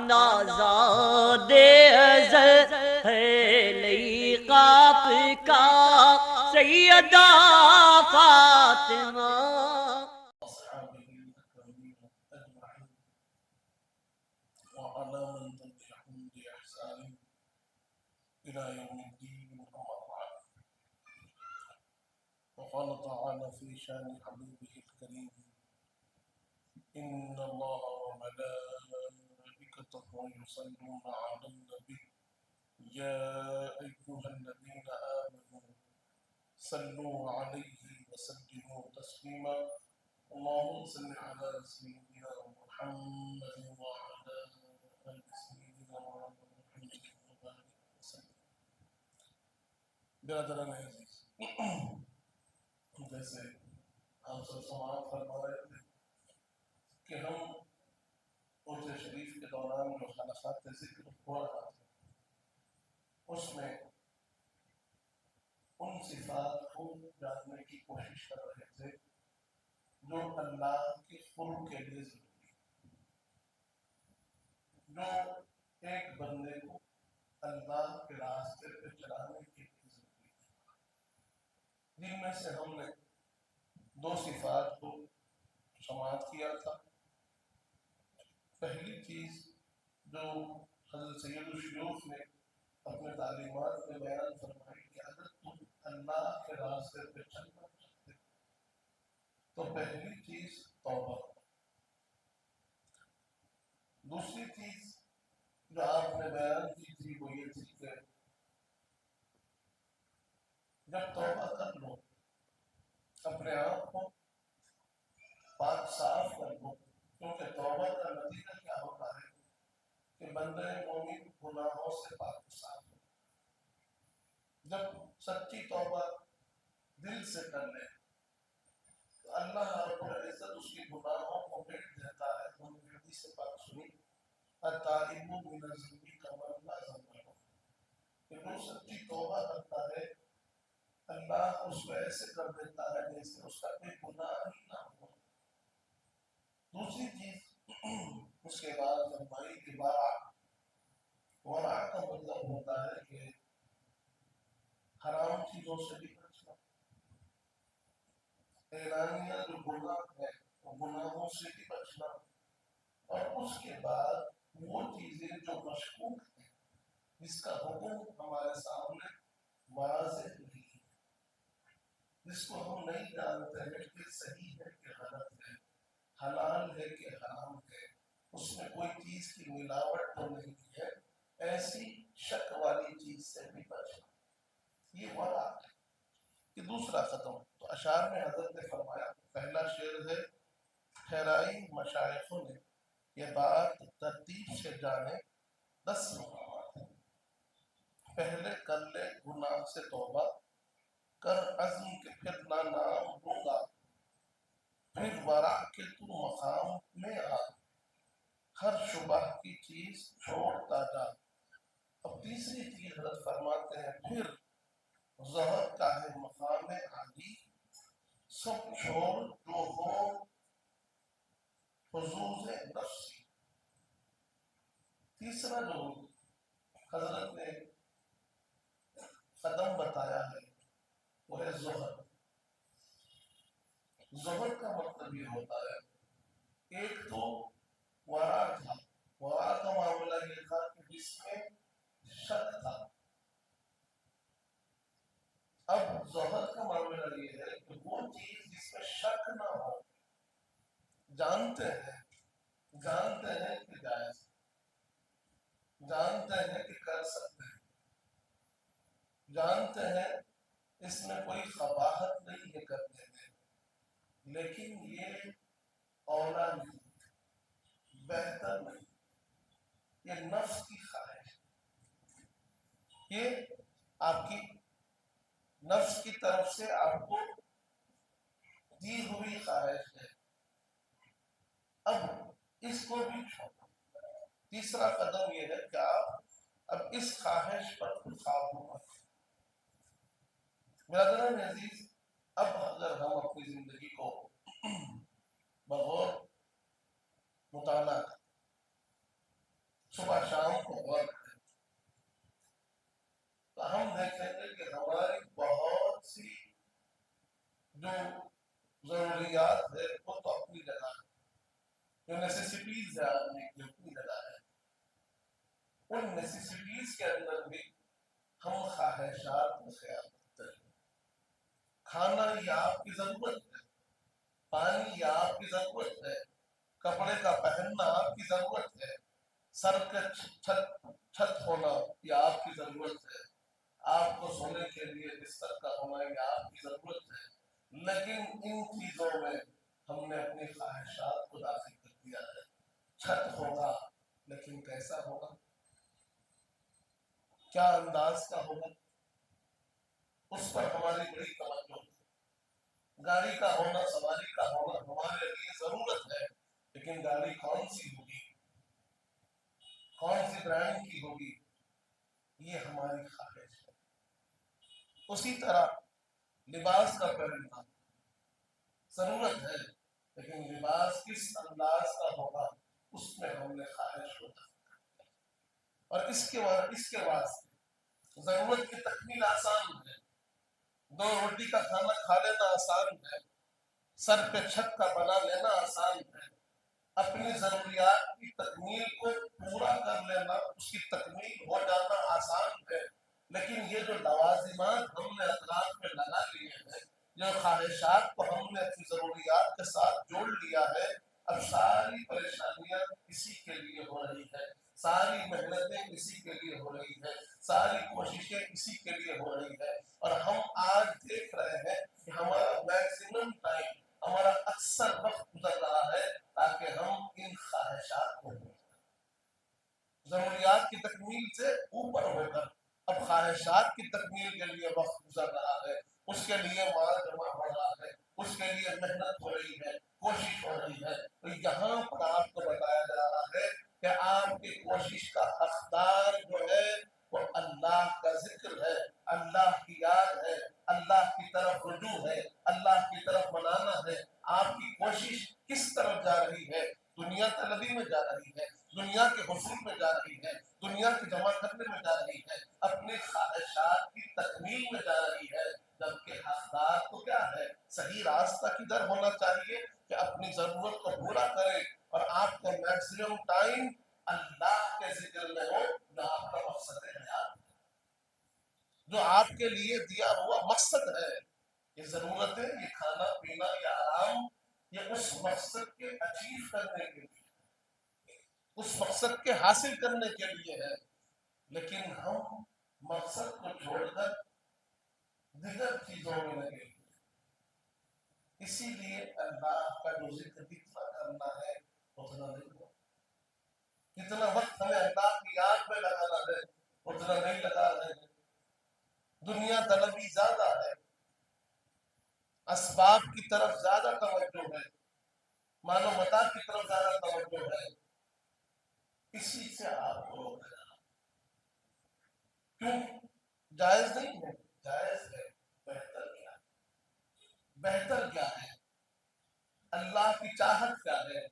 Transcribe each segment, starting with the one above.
نازاد ازل ہے لیقات کا سیدہ فاطمہ أصحابه الأكرمين أجمعين وعلى من تبعهم بإحسان إلى يوم الدين أما بعد وقال تعالى في شان حبيبه الكريم إن الله وملائكته يصلون على النبي يا أيها الذين آمنوا صلوا عليه وسلموا تسليما اللهم صل على سيدنا محمد وعلى آل سيدنا محمد وبارك وسلم. برادران عزیز، جیسے آپ سب سماعت فرما رہے تھے کہ ہم عرس شریف کے دوران جو حلقات ذکر ہو رہا تھا اس میں ان صفات کو جاننے کی کوشش کر رہے تھے جو اللہ کے قرب کے لیے ضروری ہے، جو ایک بندے کو اللہ کے راستے پہ چلانے کے لیے ضروری ہے، جن میں سے ہم نے دو صفات کو سماعت کیا تھا۔ پہلی چیز جو حضرت سید الشیوخ نے اپنے تعلیمات میں بیان فرمائی کہ اگر تم اللہ کے راستے پہ چلنا چاہتے تو پہلی چیز توبہ۔ دوسری چیز جو آپ نے بیان کی تھی وہ یہ تھی کہ جب توبہ کر لو اپنے آپ کو پاک صاف کر لو، کیونکہ توبہ کا نتیجہ کیا ہوتا ہے کہ بندے مومن گناہوں سے پاک صاف ہو۔ جب سچی توبہ دل سے کر لے تو اللہ رب العزت اس کے گناہوں کو مٹ دیتا ہے۔ ہم نے حدیث پاک سنی التائب من الذنب کمن لا ذنب له، کہ جو سچی توبہ کرتا ہے اللہ اس کو ایسے کر دیتا ہے جیسے اس کا کوئی گناہ ہی نہ ہو۔ دوسری چیز اس کے بعد فرمائی کہ ورع کا مطلب ہوتا ہے کہ حرام چیزوں سے بھی بچنا، اعلانیہ جو گناہ ہے وہ گناہوں سے بھی بچنا، اور اس کے بعد وہ چیزیں جو مشکوک ہیں جس کا حکم ہمارے سامنے واضح نہیں ہے، جس کو ہم نہیں جانتے ہیں کہ صحیح ہے کہ غلط ہے، حلال ہے کہ حرام ہے، اس میں کوئی چیز کی ملاوٹ تو نہیں ہے، ایسی شک والی چیز سے بھی بچنا، یہ ورع ہے۔ کہ دوسرا ختم تو اشعار میں حضرت نے فرمایا، پہلا شعر ہے ٹھہرائی مشائخوں نے یہ بات ترتیب سے جانے 10 مقامات ہیں۔ پہلے کر لے گناہ سے توبہ، کر عزم کے پھر نہ نام لوں گا، پھر ورع کے تو مقام میں آ، ہر شبہ کی چیز چھوڑتا جا۔ اب تیسری چیز حضرت فرماتے ہیں پھر ظہر کا ہے مقام عالی، سب چھوڑ جو ہو حظوظ نفسی۔ تیسرا جو حضرت نے قدم بتایا ہے وہ ہے ظہر۔ ظہر کا مطلب یہ ہوتا ہے ایک تو ورع تھا، ورع کا معاملہ یہ تھا کہ جس میں شک تھا، اب ظہر کا معاملہ یہ ہے کہ وہ چیز جس میں شک نہ ہو، جانتے ہیں کہ جائز، جانتے ہیں کہ کر سکتے ہیں، جانتے ہیں اس میں کوئی قباحت نہیں ہے کرنے میں، لیکن یہ اولا نہیں، بہتر نہیں، یہ نفس کی خواہش، یہ آپ کی نفس کی طرف سے آپ کو دی ہوئی خواہش ہے، اب اس کو بھی چھوڑو۔ تیسرا قدم یہ ہے کہ آپ اب اس خواہش پر قابو پائیں۔ برادران عزیز، اب اگر ہم اپنی زندگی کو بغور مطالعہ کریں صبح شام کو غور کریں تو ہم دیکھیں گے کہ ہماری بہت سی جو ضروریات ہے وہ تو اپنی جگہ ہے، جو نیسیسٹیز ہے آدمی کی اپنی جگہ ہے، ان نیسیسٹیز کے اندر بھی ہم خواہشات کا خیال رکھتے ہیں۔ کھانا یہ آپ کی ضرورت ہے، پانی یہ آپ کی ضرورت ہے، کپڑے کا پہننا آپ کی ضرورت ہے، سر کا چھت ہونا یہ آپ کی ضرورت ہے، آپ کو سونے کے لیے بستر کا ہونا یہ آپ کی ضرورت ہے، لیکن ان چیزوں میں ہم نے اپنی خواہشات کو داخل کر دیا ہے۔ چھت ہوگا لیکن کیسا ہوگا، کیا انداز کا ہوگا، اس پر ہماری بڑی توجہ ہے۔ گاڑی کا ہونا، سواری کا ہونا ہمارے لیے ضرورت ہے، لیکن گاڑی کون سی ہوگی، کون سی برانڈ کی ہوگی، یہ ہماری خواہش ہے۔ اسی طرح لباس کا پہننا ضرورت ہے، لیکن لباس کس انداز کا ہوگا اس میں ہم نے خواہش ہوتا ہے۔ اور اس کے واسطے ضرورت کی تکمیل آسان ہے، دو روٹی کا کھانا کھا لینا آسان ہے، سر پہ چھت کا بنا لینا آسان ہے، اپنی ضروریات کی تکمیل کو پورا کر لینا، اس کی تکمیل ہو جانا آسان ہے، لیکن یہ جو لوازمات ہم نے اطراف میں لگا لیے ہیں، جو خواہشات کو ہم نے اپنی ضروریات کے ساتھ جوڑ لیا ہے، اب ساری پریشانیاں اسی کے لیے ہو رہی ہے، ساری محنتیں اسی کے لیے ہو رہی ہے، ساری کوششیں اسی کے لیے ہو رہی ہے، اور ہم آج دیکھ رہے ہیں کہ ہمارا میکسیمم ٹائم، ہمارا اکثر وقت گزر رہا ہے تاکہ ہم ان خواہشات کو ضروریات کی تکمیل سے اوپر ہو کر اب خواہشات کی تکمیل کے لیے وقت گزر رہا ہے، اس کے لیے مال جمع ہو رہا ہے، اس کے لیے محنت ہو رہی ہے، کوشش ہو رہی ہے۔ تو یہاں پر آپ کو بتایا جا رہا ہے کہ آپ کی کوشش کا حقدار جو ہے وہ اللہ کا ذکر ہے، اللہ کی یاد ہے، اللہ کی طرف رجوع ہے، اللہ کی طرف منانا ہے۔ آپ کی کوشش کس طرف جا رہی ہے؟ دنیا طلبی میں جا رہی ہے، دنیا کے حصول میں جا رہی ہے، دنیا کی جمع کرنے میں جا رہی ہے، اپنی خواہشات کی تکمیل میں جا رہی ہے، جبکہ حقدار تو کیا ہے؟ صحیح راستہ کدھر ہونا چاہیے کہ اپنی ضرورت کو پورا کرے اور آپ کا میکسیمم ٹائم اللہ کے ذکر میں ہو، جو آپ کا مقصد ہے حیات، جو آپ کے لیے دیا ہوا مقصد ہے۔ یہ ضرورتیں، یہ کھانا پینا، یہ آرام، یہ اس مقصد کے اچیو کرنے کے لیے، اس مقصد کے حاصل کرنے کے لیے ہے، لیکن ہم مقصد کو چھوڑ کر دیگر چیزوں میں لگے ہوئے۔ اسی لیے اللہ کا جو ذکر جتنا کرنا ہے اتنا نہیں ہو، جتنا وقت ہمیں اللہ کی یاد میں لگانا ہے اتنا نہیں لگا رہے ہیں۔ دنیا طلبی زیادہ ہے، اسباب کی طرف زیادہ توجہ ہے، مال و متاع کی طرف زیادہ توجہ ہے، اسی سے آپ کو روکا جا رہا ہے۔ کیوں؟ جائز نہیں ہے، جائز ہے، بہتر کیا ہے؟ بہتر کیا ہے؟ اللہ کی چاہت کیا ہے؟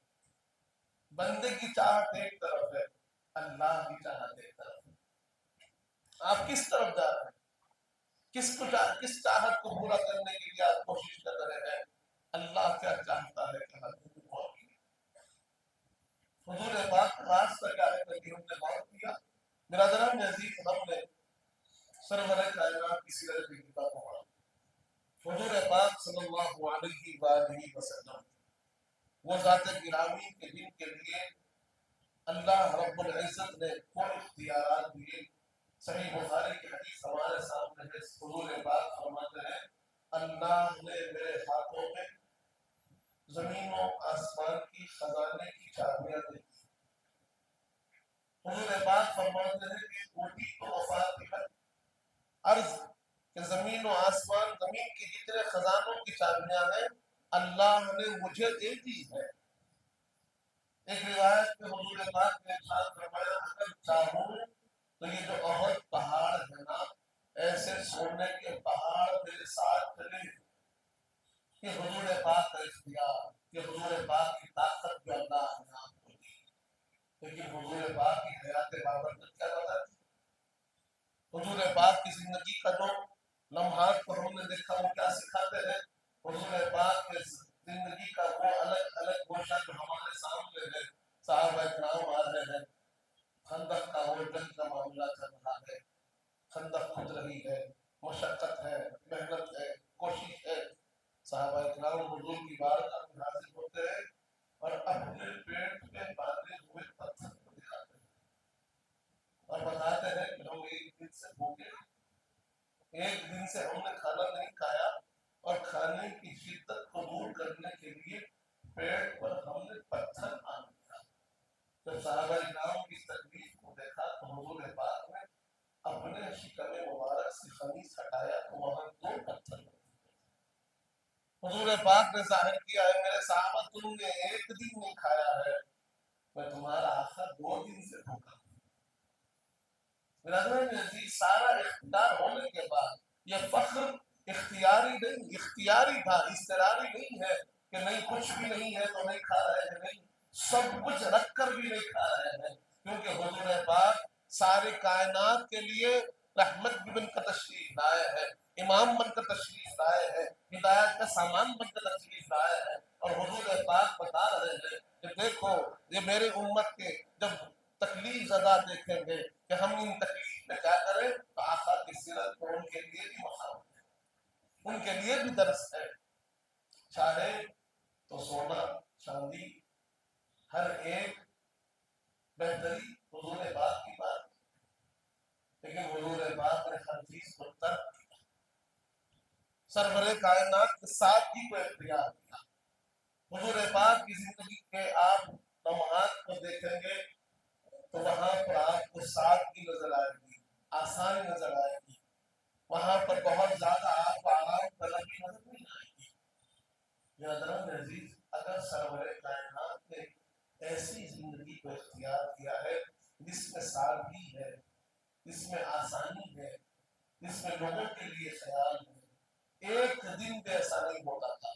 بندے کی چاہت ایک طرف ہے، اللہ کی چاہت ایک طرف ہے۔ آپ کس طرف جا رہے ہیں؟ کس چاہت کو پورا کرنے کے لیے آپ کوشش کر رہے ہیں؟ اللہ کیا چاہتا ہے کہ ہم حضور پاک کا راستہ کیا ہے کہ ہم نے غور کیا؟ برادران عزیز، ہم نے سرور کائنات کی سیرت کی کتاب پڑھا، حضور پاک صلی اللہ علیہ وآلہ وسلم وہ ذات گرامی کے جن کے لیے اللہ رب العزت نے وہ اختیارات دیے۔ صحیح بخاری کی حدیث ہمارے سامنے ہے، حضور پاک فرماتے ہیں اللہ نے میرے ہاتھوں میں زمین و آسمان کی خزانے کی چابیاں دی۔ حضور پاک فرماتے ہیں کہ اوٹی تو وفاتح عرض کہ زمین و آسمان، زمین کی جتنے خزانوں کی چابیاں ہیں اللہ نے مجھے دے دی ہے۔ ایک روایت میں حضور پاک نے ارشاد فرمایا اگر چاہوں تو یہ جو احد پہاڑ ہے نا، ایسے سونے کے پہاڑ میرے ساتھ چلے۔ کہ حضور پاک کا اختیار، کہ حضور پاک کی طاقت جو اللہ نے آپ کو دی، لیکن حضور پاک کی حیات بابرکت کیا بتاتی ہے؟ حضور پاک کی زندگی کا جو لمحات کو ہم نے دیکھا وہ کیا سکھاتے ہیں؟ حضور پاک کے زندگی کا وہ الگ الگ گوشہ جو ہمارے سامنے ہے، صحابہ کرام آ رہے ہیں، خندق کا وہ جنگ کا معاملہ چل رہا ہے، خندق کھد رہی ہے، مشقت ہے، محنت ہے، کوشش ہے، صحابہ کرام حضور کی بارگاہ میں حاضر ہوتے ہیں اور اپنے پیٹ میں باندھے ہوئے پتھر کو دکھاتے ہیں اور بتاتے ہیں کہ ہم ایک دن سے بھوکے، ایک دن سے ہم نے کھانا نہیں کھایا اور کھانے کی شدت کو دور کرنے کے لیے پیٹ پر ہم نے پتھر باندھ دیا۔ جب صحابہ کرام کی تکلیف کو دیکھا تو حضور پاک نے اپنے شکم مبارک سے خمیس ہٹایا تو وہاں دو پتھر لگے۔ حضور پاک نے ظاہر کیا ہے میرے صحابہ تم نے ایک دن نہیں کھایا ہے، میں تمہارا آقا 2 دن سے بھوکا ہوں۔ برادران عزیز، سارا اختیار ہونے کے بعد یہ فخر اختیاری تھا، اضطراری نہیں ہے کہ نہیں کچھ بھی نہیں ہے تو نہیں کھا رہے ہیں، نہیں سب کچھ رکھ کر بھی نہیں کھا رہے ہیں، کیونکہ حضور پاک ساری کائنات کے لیے رحمت بن کر تشریف لائے ہیں، امام بن کر تشریف لائے ہیں، ہدایت کا سامان بن کر تشریف لائے ہیں، اور حضور پاک بتا رہے ہیں کہ دیکھو یہ میرے امت کے جب تکلیف زدہ دیکھیں گے کہ ہم ان تکلیف میں کیا کریں تو آقا کی سیرت کو ان کے لیے بھی مقام ہے، ان کے لیے بھی درس ہے۔ چاہے تو سونا چاندی ہر ایک بہتری حضور پاک کی بات، لیکن حضور پاک نے ہر چیز کو ترک کیا، سرور کائنات کے ساتھ ہی کو اختیار کیا۔ حضور پاک کی زندگی کے آپ لمحات کو دیکھیں گے تو وہاں پر آپ کو سادگی نظر آئے گی، آسانی نظر آئے گی، وہاں پر بہت زیادہ آپ کو آرام طلبی نظر نہیں آئے گی۔ برادران عزیز، اگر سرور کائنات نے ایسی زندگی کو اختیار کیا ہے جس میں سادگی ہے، جس میں آسانی ہے، جس میں لوگوں کے لیے خیال ہے، ایک دن بھی ایسا نہیں ہوتا تھا۔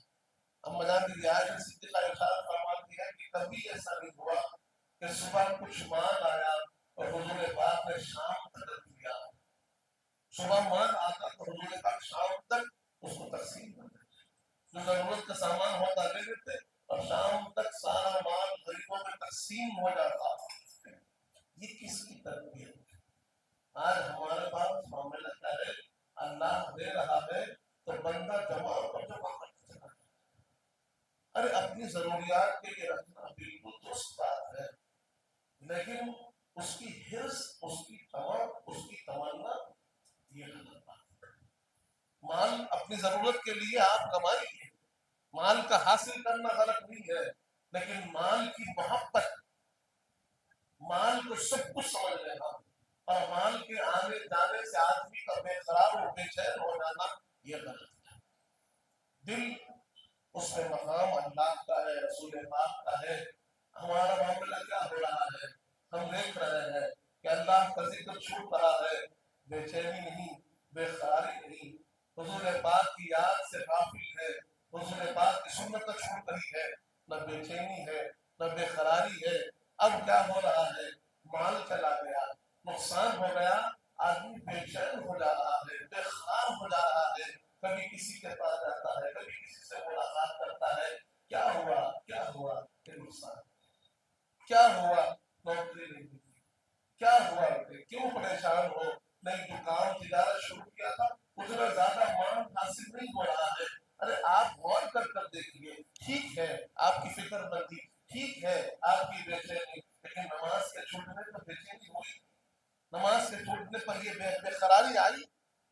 اما جان کی رعایت صدیقہ ارشاد فرماتی ہے کہ کبھی ایسا نہیں ہوا کہ صبح کچھ مال آیا اور حضور پاک نے شام تک دیا، صبح مال آتا تو حضور پاک شام تک اس کو تقسیم کر دیتے، جو ضرورت کا سامان ہوتا لے لیتے اور شام تک سارا مال غریبوں میں تقسیم ہو جاتا۔ یہ کس کی تربیت ہے؟ آج ہمارے پاس معاملہ کیا ہے؟ اللہ دے رہا ہے تو بندہ جمع کرتا چلا، ارے اپنی ضروریات کے لیے رکھنا بالکل درست بات ہے، لیکن اس کی حرص، اس کی طمع، اس کی تمنا یہ غلط بات ہے۔ مال اپنی ضرورت کے لیے آپ کمائیے، مال کا حاصل کرنا غلط نہیں ہے، لیکن مال کی محبت، مال کو سب کچھ سمجھ لینا اور مال کے آنے جانے سے آدمی کا بے قرار و بے چین ہو جانا یہ غلط ہے۔ دل اس میں مقام اللہ کا ہے، رسول پاک کا ہے۔ ہمارا معاملہ کیا ہو رہا ہے؟ ہم دیکھ رہے ہیں کہ اللہ کا ذکر چھوٹ رہا ہے، بے چینی نہیں، بے قراری نہیں، حضور پاک کی یاد سے غافل ہے، حضور پاک کی سنت چھوٹ رہی ہے، نہ بے چینی ہے نہ بے قراری ہے۔ اب کیا ہو رہا ہے؟ مال چلا گیا، نقصان ہو گیا، آدمی بے چین ہو جا رہا ہے، بے قرار ہو جا رہا ہے، کبھی کسی کے پاس جاتا ہے، کبھی کسی سے ملاقات کرتا ہے، کیا ہوا کیا ہوا کہ نقصان، کیا ہوا نوکری نہیں ملی، کیا ہوا کہ کیوں پریشان ہو، نہیں جو کام تجارت شروع کیا تھا اتنا زیادہ مان حاصل نہیں ہو رہا ہے۔ ارے آپ غور کر دیکھیے، ٹھیک ہے آپ کی فکر مندی، ٹھیک ہے آپ کی بے چینی، لیکن نماز کے چھوٹنے پر بے چینی ہوئی، نماز کے چھوٹنے پر یہ بے قراری آئی،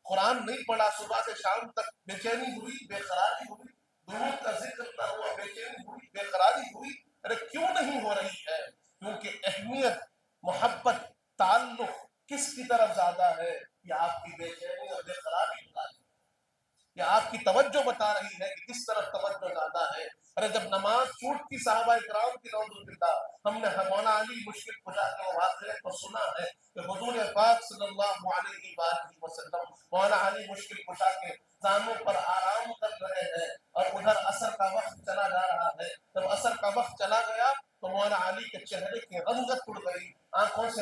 قرآن نہیں پڑھا صبح سے شام تک بے چینی ہوئی، بے قراری ہوئی، درود کا ذکر نہ ہوا بے چینی ہوئی، بے قراری ہوئی۔ ارے کیوں نہیں ہو رہی ہے؟ کیونکہ اہمیت، محبت، تعلق کس کی طرف زیادہ ہے؟ یہ آپ کی بے چینی اور بے قراری بتا رہی ہے، یہ آپ کی توجہ بتا رہی ہے کہ کس طرف توجہ زیادہ ہے۔ ارے جب نماز چھوٹتی صحابہ کرام کی نعوذ باللہ، ہم نے مولانا علی مشکل کشا کے واقعے کو سنا ہے کہ حضور پاک صلی اللہ علیہ وآلہ وسلم مولانا علی مشکل کشا کے زانوں پر آرام کر رہے ہیں اور ادھر عصر کا وقت چلا جا رہا ہے۔ جب عصر کا وقت چلا گیا تو مولانا علی کے چہرے کی رنگت اڑ گئی، آنکھوں سے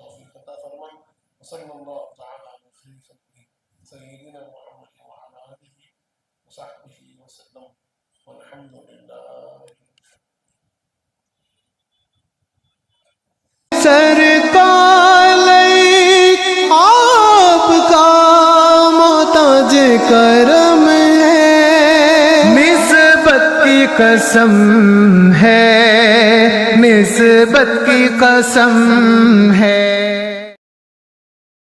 توفیق عطا فرمائے. وصلی اللہ تعالی علی خیر خلقہ سیدنا محمد وعلی آلہ وصحبہ وسلم والحمد للہ. سرکار آپ کا محتاج کرم ہے، نسبت کی قسم ہے، نسبت کی قسم ہے.